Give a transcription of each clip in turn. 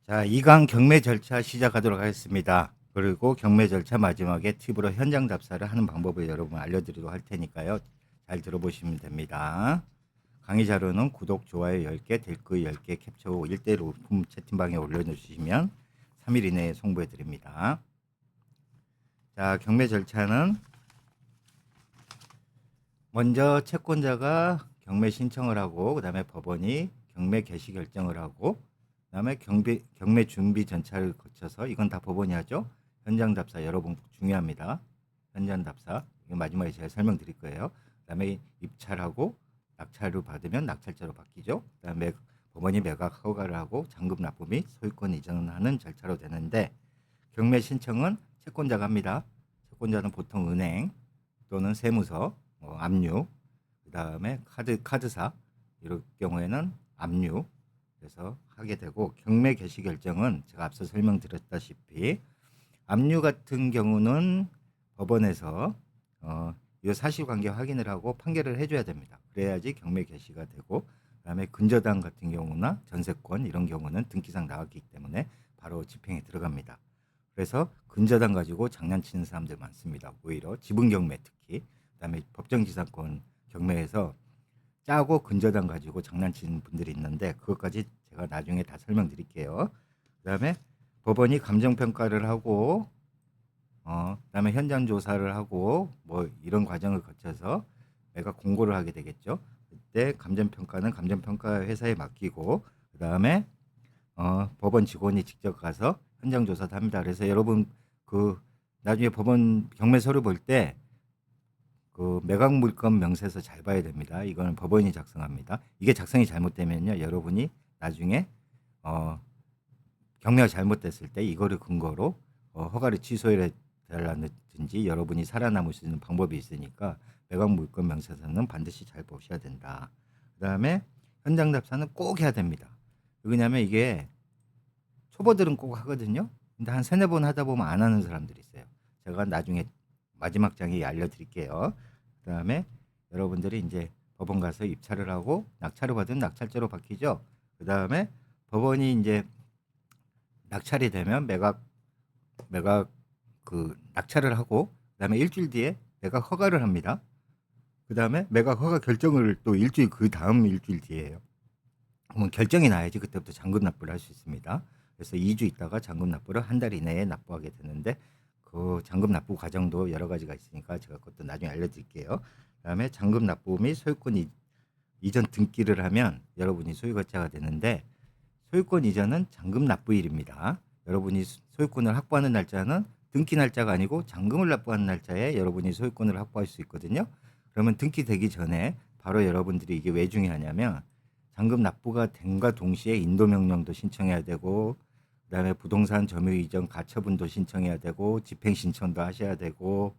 자, 2강 경매 절차 시작하도록 하겠습니다. 그리고 경매 절차 마지막에 팁으로 현장 답사를 하는 방법을 여러분 알려드리도록 할 테니까요. 잘 들어보시면 됩니다. 강의 자료는 구독, 좋아요 10개, 댓글 10개 캡처 후 1대1 오픈 채팅방에 올려주시면 3일 이내에 송부해 드립니다. 자, 경매 절차는 먼저 채권자가 경매 신청을 하고, 그 다음에 법원이 경매 개시 결정을 하고, 그 다음에 경매 준비 전차를 거쳐서, 이건 다 법원이 하죠. 현장 답사 여러분 중요합니다. 현장 답사 이거 마지막에 제가 설명드릴 거예요. 그 다음에 입찰하고 낙찰을 받으면 낙찰자로 바뀌죠. 그 다음에 법원이 매각 허가를 하고 잔금 납부 및 소유권 이전하는 절차로 되는데, 경매 신청은 채권자가 합니다. 채권자는 보통 은행 또는 세무서, 압류, 그 다음에 카드사 이럴 경우에는 압류 그래서 하게 되고, 경매 개시 결정은 제가 앞서 설명드렸다시피 압류 같은 경우는 법원에서 이 사실관계 확인을 하고 판결을 해줘야 됩니다. 그래야지 경매 개시가 되고, 그다음에 근저당 같은 경우나 전세권 이런 경우는 등기상 나왔기 때문에 바로 집행에 들어갑니다. 그래서 근저당 가지고 장난치는 사람들 많습니다. 오히려 지분 경매 특히, 그다음에 법정지상권 경매에서 짜고 근저당 가지고 장난치는 분들이 있는데, 그것까지 제가 나중에 다 설명드릴게요. 그다음에 법원이 감정평가를 하고 그다음에 현장 조사를 하고 뭐 이런 과정을 거쳐서 매각 공고를 하게 되겠죠. 그때 감정평가는 감정평가 회사에 맡기고, 그다음에 법원 직원이 직접 가서 현장 조사도 합니다. 그래서 여러분 그 나중에 법원 경매 서류 볼 때 그 매각 물건 명세서 잘 봐야 됩니다. 이거는 법원이 작성합니다. 이게 작성이 잘못되면요, 여러분이 나중에 경매가 잘못됐을 때 이거를 근거로 허가를 취소해 달라든지 여러분이 살아남을 수 있는 방법이 있으니까 매각 물건 명세서는 반드시 잘 보셔야 된다. 그다음에 현장 답사는 꼭 해야 됩니다. 왜냐하면 이게 초보들은 꼭 하거든요. 근데 한 세네 번 하다 보면 안 하는 사람들이 있어요. 제가 나중에 마지막 장에 알려드릴게요. 그다음에 여러분들이 이제 법원 가서 입찰을 하고 낙찰을 받으면 낙찰자로 바뀌죠. 그다음에 법원이 이제 낙찰이 되면 매각 그 낙찰을 하고, 그다음에 일주일 뒤에 매각 허가를 합니다. 그다음에 매각 허가 결정을 또 일주일, 그 다음 일주일 뒤에요. 그러면 결정이 나야지 그때부터 잔금 납부를 할 수 있습니다. 그래서 2주 있다가 잔금 납부를 한 달 이내에 납부하게 되는데, 그 잔금 납부 과정도 여러 가지가 있으니까 제가 그것도 나중에 알려드릴게요. 그다음에 잔금 납부 및 소유권 이전 등기를 하면 여러분이 소유권자가 되는데, 소유권 이전은 잔금 납부일입니다. 여러분이 소유권을 확보하는 날짜는 등기 날짜가 아니고 잔금을 납부하는 날짜에 여러분이 소유권을 확보할 수 있거든요. 그러면 등기되기 전에 바로 여러분들이, 이게 왜 중요하냐면 잔금 납부가 됨과 동시에 인도명령도 신청해야 되고, 그다음에 부동산 점유 이전 가처분도 신청해야 되고, 집행 신청도 하셔야 되고,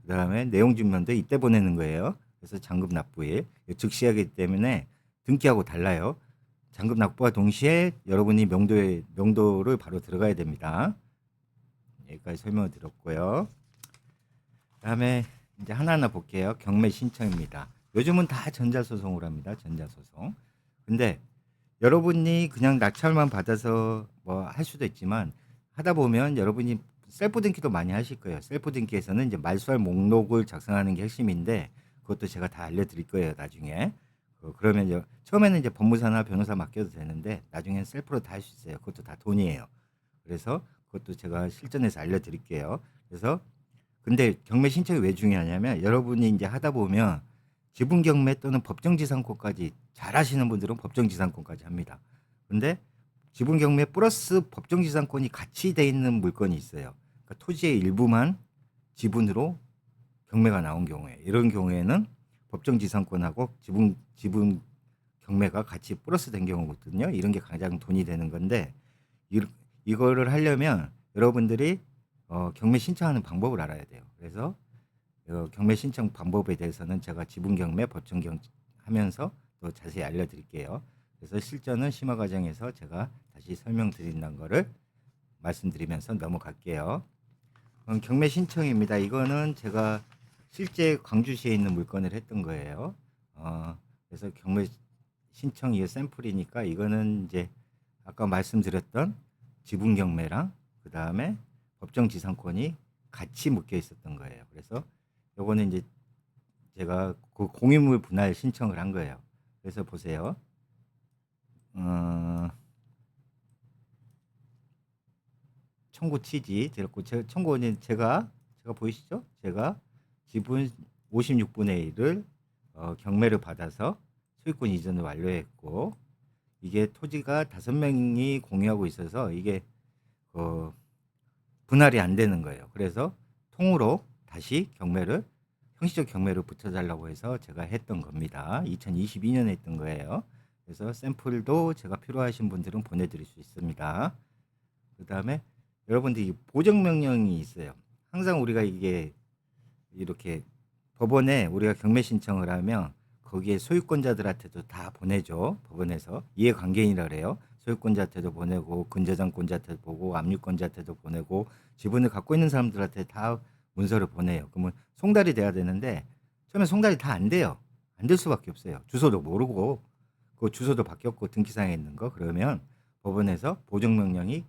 그다음에 내용 증명도 이때 보내는 거예요. 그래서 잔금 납부일 즉시하기 때문에 등기하고 달라요. 잔금 납부와 동시에 여러분이 명도를 바로 들어가야 됩니다. 여기까지 설명을 드렸고요. 그다음에 이제 하나하나 볼게요. 경매 신청입니다. 요즘은 다 전자소송으로 합니다. 전자소송. 근데 여러분이 그냥 낙찰만 받아서 뭐 할 수도 있지만, 하다 보면 여러분이 셀프 등기도 많이 하실 거예요. 셀프 등기에서는 이제 말소할 목록을 작성하는 게 핵심인데, 그것도 제가 다 알려드릴 거예요, 나중에. 그러면 처음에는 이제 법무사나 변호사 맡겨도 되는데 나중엔 셀프로 다 할 수 있어요. 그것도 다 돈이에요. 그래서 그것도 제가 실전에서 알려드릴게요. 그래서 근데 경매 신청이 왜 중요하냐면, 여러분이 이제 하다 보면 지분 경매 또는 법정지상권까지 잘 하시는 분들은 법정지상권까지 합니다. 근데 지분 경매 플러스 법정지상권이 같이 돼 있는 물건이 있어요. 그러니까 토지의 일부만 지분으로 경매가 나온 경우에, 이런 경우에는 법정지상권하고 지분 경매가 같이 플러스 된 경우거든요. 이런 게 가장 돈이 되는 건데, 이거를 하려면 여러분들이 경매 신청하는 방법을 알아야 돼요. 그래서 경매 신청 방법에 대해서는 제가 지분 경매, 법정 경매 하면서 또 자세히 알려드릴게요. 그래서 실전은 심화 과정에서 제가 다시 설명드린다는 거를 말씀드리면서 넘어갈게요. 경매 신청입니다. 이거는 제가 실제 광주시에 있는 물건을 했던 거예요. 그래서 경매 신청 이 샘플이니까, 이거는 이제 아까 말씀드렸던 지분 경매랑 그다음에 법정 지상권이 같이 묶여 있었던 거예요. 그래서 요거는 이제 제가 그 공유물 분할 신청을 한 거예요. 그래서 보세요. 청구 취지 청구는 제가 보이시죠? 제가 지분 56분의 1을 경매를 받아서 소유권 이전을 완료했고, 이게 토지가 5명이 공유하고 있어서 이게 분할이 안 되는 거예요. 그래서 통으로 다시 형식적 경매를 붙여달라고 해서 제가 했던 겁니다. 2022년에 했던 거예요. 그래서 샘플도 제가 필요하신 분들은 보내드릴 수 있습니다. 그 다음에 여러분들 이 보정명령이 있어요. 항상 우리가 이게 이렇게 법원에 우리가 경매 신청을 하면 거기에 소유권자들한테도 다 보내죠. 법원에서 이해관계인이라 그래요. 소유권자한테도 보내고 근저당권자한테도 보고 압류권자한테도 보내고 지분을 갖고 있는 사람들한테 다 문서를 보내요. 그러면 송달이 돼야 되는데 처음에 송달이 다 안 돼요. 안 될 수밖에 없어요. 주소도 모르고 그 주소도 바뀌었고 등기상에 있는 거. 그러면 법원에서 보정명령이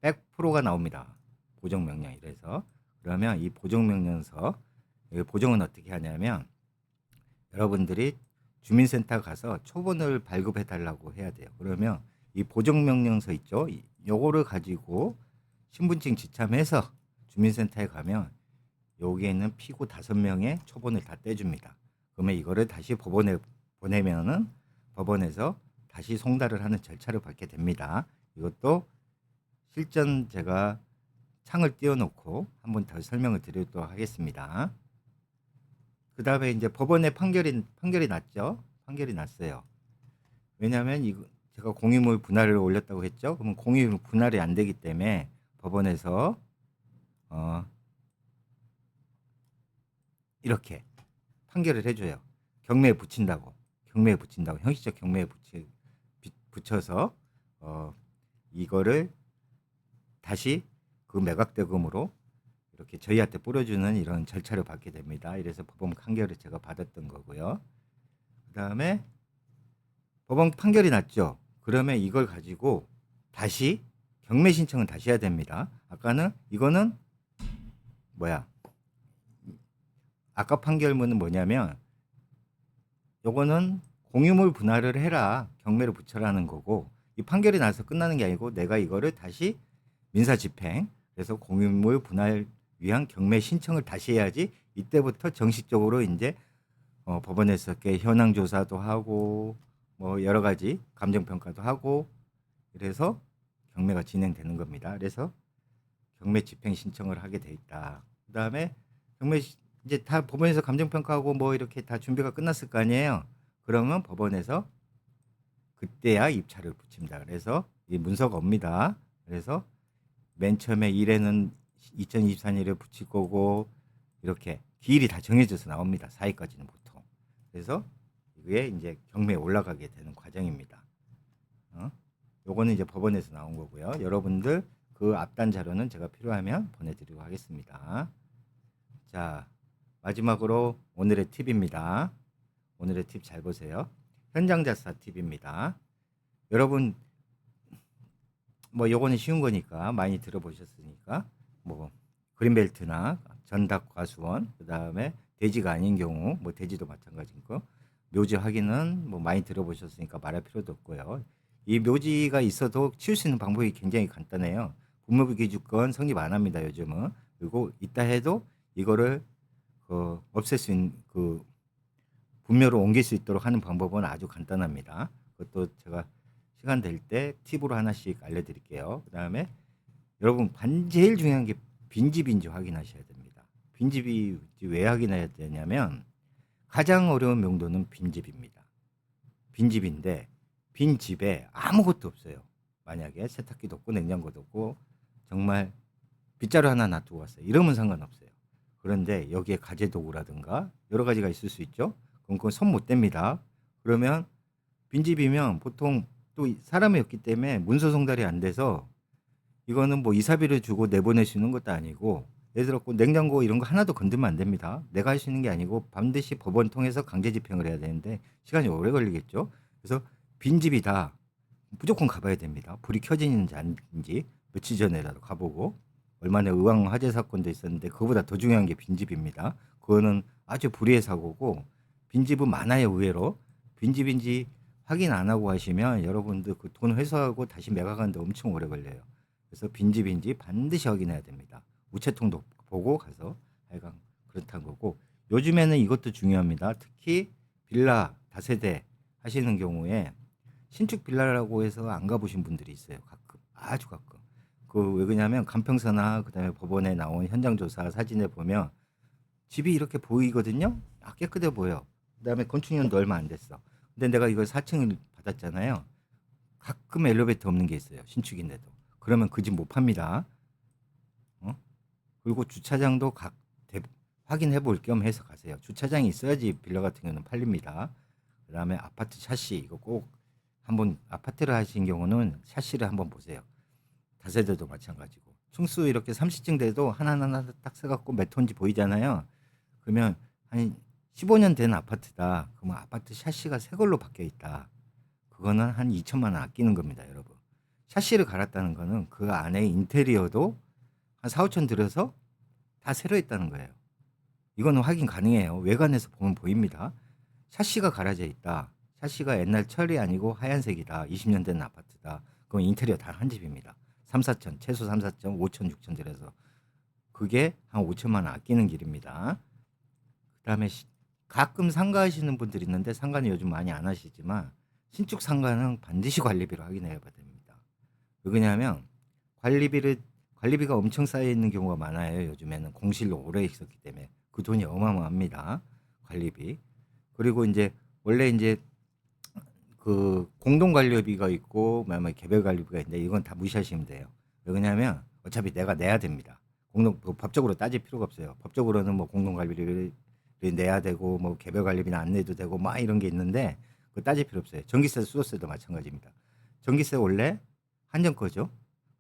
100%가 나옵니다. 보정명령이라서. 그러면 이 보정명령서, 보정은 어떻게 하냐면 여러분들이 주민센터 가서 초본을 발급해 달라고 해야 돼요. 그러면 이 보정명령서 있죠? 요거를 가지고 신분증 지참해서 주민센터에 가면 여기에 있는 피고 5명의 초본을 다 떼줍니다. 그러면 이거를 다시 법원에 보내면은 법원에서 다시 송달을 하는 절차를 밟게 됩니다. 이것도 실전 제가 창을 띄워놓고 한번 더 설명을 드리도록 하겠습니다. 그 다음에 이제 법원의 판결이 났죠. 판결이 났어요. 왜냐하면 이거 제가 공유물 분할을 올렸다고 했죠. 그러면 공유물 분할이 안 되기 때문에 법원에서 이렇게 판결을 해줘요. 경매에 붙인다고 형식적 경매에 붙여서 이거를 다시 그 매각대금으로 이렇게 저희한테 뿌려주는 이런 절차를 받게 됩니다. 이래서 법원 판결을 제가 받았던 거고요. 그 다음에 법원 판결이 났죠. 그러면 이걸 가지고 다시 경매 신청은 다시 해야 됩니다. 아까는 이거는 아까 판결문은 뭐냐면 요거는 공유물 분할을 해라, 경매를 붙여라는 거고, 이 판결이 나서 끝나는 게 아니고 내가 이거를 다시 민사집행, 그래서 공유물 분할 위한 경매 신청을 다시 해야지 이때부터 정식적으로 이제 법원에서 현황 조사도 하고 뭐 여러 가지 감정 평가도 하고 그래서 경매가 진행되는 겁니다. 그래서 경매 집행 신청을 하게 돼 있다. 그다음에 경매 이제 다 법원에서 감정 평가하고 뭐 이렇게 다 준비가 끝났을 거 아니에요. 그러면 법원에서 그때야 입찰을 붙입니다. 그래서 이 문서가 옵니다. 그래서 맨 처음에 1회는 2024년에 붙일 거고 이렇게 기일이 다 정해져서 나옵니다. 4회까지는 보통. 그래서 이게 이제 경매에 올라가게 되는 과정입니다. 요거는 이제 법원에서 나온 거고요. 여러분들 그 앞단 자료는 제가 필요하면 보내드리고 하겠습니다. 자, 마지막으로 오늘의 팁입니다. 오늘의 팁 잘 보세요. 현장자사 팁입니다. 여러분 뭐 요거는 쉬운 거니까 많이 들어보셨으니까 뭐 그린벨트나 전답과수원, 그 다음에 대지가 아닌 경우 뭐 대지도 마찬가지인 거, 묘지 확인은 뭐 많이 들어보셨으니까 말할 필요도 없고요. 이 묘지가 있어도 치울 수 있는 방법이 굉장히 간단해요. 분묘부 기준권 성립 안 합니다 요즘은. 그리고 있다 해도 이거를 없앨 수 있는 분묘로 옮길 수 있도록 하는 방법은 아주 간단합니다. 그것도 제가 시간 될 때 팁으로 하나씩 알려드릴게요. 그 다음에 여러분 제일 중요한 게 빈집인지 확인하셔야 됩니다. 빈집이 왜 확인해야 되냐면 가장 어려운 명도는 빈집입니다. 빈집인데 빈집에 아무것도 없어요. 만약에 세탁기도 없고 냉장고도 없고 정말 빗자루 하나 놔두고 왔어요. 이러면 상관없어요. 그런데 여기에 가재도구라든가 여러 가지가 있을 수 있죠. 그럼 그건 손 못 댑니다. 그러면 빈집이면 보통 또 사람이 없기 때문에 문서 송달이 안 돼서 이거는 뭐 이사비를 주고 내보낼 수 있는 것도 아니고, 예를 들어 냉장고 이런 거 하나도 건들면 안 됩니다. 내가 할 수 있는 게 아니고 반드시 법원 통해서 강제 집행을 해야 되는데 시간이 오래 걸리겠죠. 그래서 빈집이다 무조건 가봐야 됩니다. 불이 켜지는지 아닌지 며칠 전에라도 가보고 얼마 전에 의왕 화재 사건도 있었는데 그거보다 더 중요한 게 빈집입니다. 그거는 아주 불의의 사고고 빈집은 많아요 의외로. 빈집인지 확인 안 하고 하시면 여러분들 그 돈 회수하고 다시 매각하는데 엄청 오래 걸려요. 그래서 빈집인지 반드시 확인해야 됩니다. 우체통도 보고 가서 하여간 그렇다는 거고 요즘에는 이것도 중요합니다. 특히 빌라 다세대 하시는 경우에 신축 빌라라고 해서 안 가보신 분들이 있어요. 가끔 아주 가끔. 그 왜 그러냐면 간평서나 그다음에 법원에 나온 현장 조사 사진에 보면 집이 이렇게 보이거든요. 아, 깨끗해 보여. 그다음에 건축년도 얼마 안 됐어. 근데 내가 이걸 4층을 받았잖아요. 가끔 엘리베이터 없는 게 있어요. 신축인데도. 그러면 그 집 못 팝니다. 어? 그리고 주차장도 확인해 볼 겸 해서 가세요. 주차장이 있어야지 빌라 같은 경우는 팔립니다. 그다음에 아파트 샤시 이거 꼭 한번 아파트를 하신 경우는 샤시를 한번 보세요. 다세대도 마찬가지고. 층수 이렇게 30층 돼도 하나하나 딱 써갖고 몇 톤인지 보이잖아요. 그러면 한 15년 된 아파트다. 그러면 아파트 샤시가 새 걸로 바뀌어 있다. 그거는 한 2천만 원 아끼는 겁니다, 여러분. 샤시를 갈았다는 거는 그 안에 인테리어도 한 4, 5천 들여서 다 새로 했다는 거예요. 이거는 확인 가능해요. 외관에서 보면 보입니다. 샤시가 갈아져 있다. 샤시가 옛날 철이 아니고 하얀색이다. 20년 된 아파트다. 그건 인테리어 다 한 집입니다. 3, 4천, 최소 3, 4천, 5천, 6천 들여서 그게 한 5천만 원 아끼는 길입니다. 그다음에 가끔 상가하시는 분들이 있는데 상가는 요즘 많이 안 하시지만 신축 상가는 반드시 관리비를 확인해야 됩니다. 왜 그러냐면 관리비가 엄청 쌓여 있는 경우가 많아요. 요즘에는 공실로 오래 있었기 때문에 그 돈이 어마어마합니다. 관리비. 그리고 이제 원래 이제 그 공동 관리비가 있고 뭐 개별 관리비가 있는데 이건 다 무시하시면 돼요. 왜 그러냐면 어차피 내가 내야 됩니다. 법적으로 따질 필요가 없어요. 법적으로는 뭐 공동 관리비를 내야 되고 뭐 개별 관리비는 안 내도 되고 막 이런 게 있는데 그거 따질 필요 없어요. 전기세, 수도세도 마찬가지입니다. 전기세 원래 한정 거죠.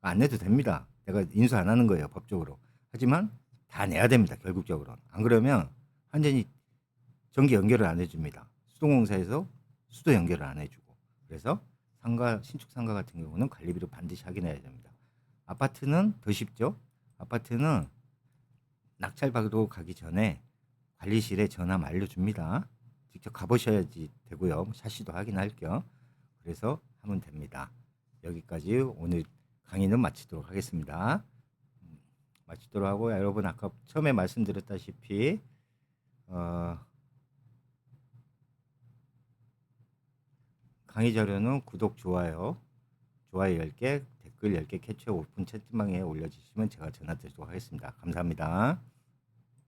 안 내도 됩니다. 내가 인수 안 하는 거예요, 법적으로. 하지만 다 내야 됩니다, 결국적으로는. 안 그러면 완전히 전기 연결을 안 해줍니다. 수도공사에서 수도 연결을 안 해주고. 그래서 신축 상가 같은 경우는 관리비를 반드시 확인해야 됩니다. 아파트는 더 쉽죠. 아파트는 낙찰받으러 가기 전에 관리실에 전화 알려줍니다. 직접 가보셔야지 되고요. 샤시도 확인할 겸. 그래서 하면 됩니다. 여기까지 오늘 강의는 마치도록 하겠습니다. 마치도록 하고 여러분 아까 처음에 말씀드렸다시피 강의 자료는 구독, 좋아요 10개, 댓글 10개, 캡처 오픈 채팅방에 올려주시면 제가 전화 드리도록 하겠습니다. 감사합니다.